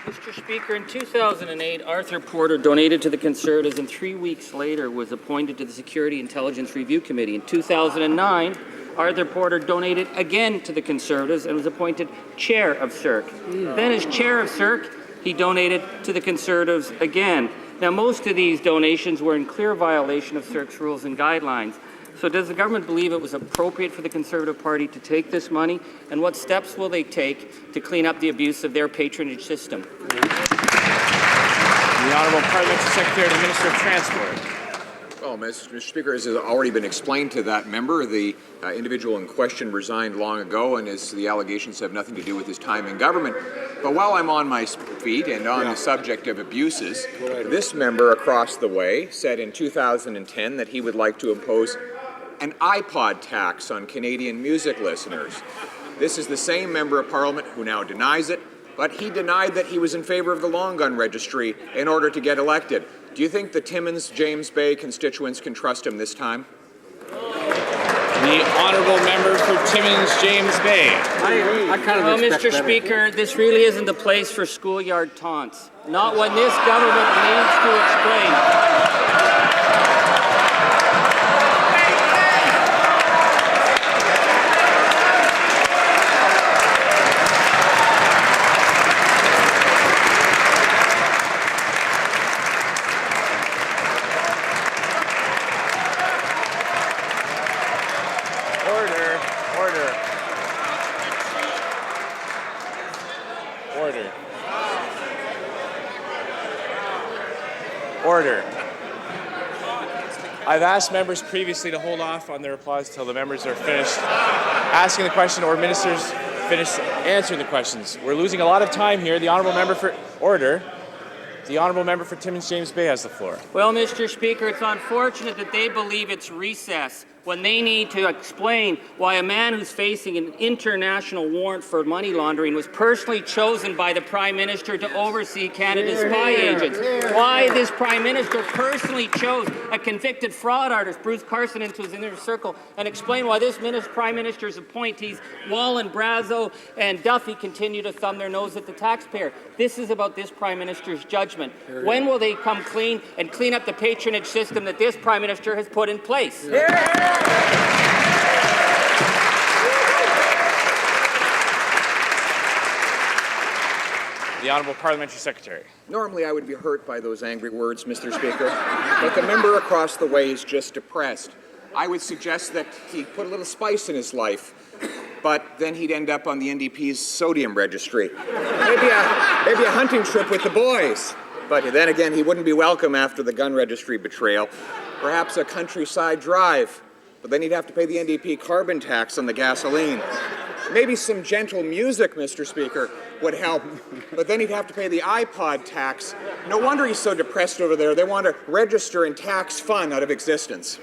Mr. Speaker, in 2008, Arthur Porter donated to the Conservatives and 3 weeks later was appointed to the Security Intelligence Review Committee. In 2009, Arthur Porter donated again to the Conservatives and was appointed chair of CIRC. Then as chair of CIRC, he donated to the Conservatives again. Now, most of these donations were in clear violation of CIRC's rules and guidelines. So does the government believe it was appropriate for the Conservative Party to take this money? And what steps will they take to clean up the abuse of their patronage system? The Honourable Parliamentary Secretary to the Minister of Transport. Well, Mr. Speaker, as has already been explained to that member, the individual in question resigned long ago, and as the allegations have nothing to do with his time in government. But while I'm on my feet and on the subject of abuses, this member across the way said in 2010 that he would like to impose an iPod tax on Canadian music listeners. This is the same member of Parliament who now denies it, but he denied that he was in favour of the long gun registry in order to get elected. Do you think the Timmins-James Bay constituents can trust him this time? The Honourable Member for Timmins-James Bay. Well, Mr. Speaker, this really isn't the place for schoolyard taunts. Not when this government needs to explain. Order. I've asked members previously to hold off on their replies until the members are finished asking the question or ministers finish answering the questions. We're losing a lot of time here. The Honourable Member for Order. The Honourable Member for Timmins-James Bay has the floor. Well, Mr. Speaker, it's unfortunate that they believe it's recess when they need to explain why a man who's facing an international warrant for money laundering was personally chosen by the Prime Minister to oversee Canada's spy agents. Why this Prime Minister personally chose a convicted fraud artist, Bruce Carson, into his inner circle, and explain why this Prime Minister's appointees, Wallen, Brazo, and Duffy, continue to thumb their nose at the taxpayer. This is about this Prime Minister's judgment. When will they come clean and clean up the patronage system that this Prime Minister has put in place? The Honourable Parliamentary Secretary. Normally I would be hurt by those angry words, Mr. Speaker, but the member across the way is just depressed. I would suggest that he put a little spice in his life, but then he'd end up on the NDP's sodium registry. Maybe a hunting trip with the boys. But then again, he wouldn't be welcome after the gun registry betrayal. Perhaps a countryside drive, but then he'd have to pay the NDP carbon tax on the gasoline. Maybe some gentle music, Mr. Speaker, would help, but then he'd have to pay the iPod tax. No wonder he's so depressed over there. They want to register and tax fun out of existence.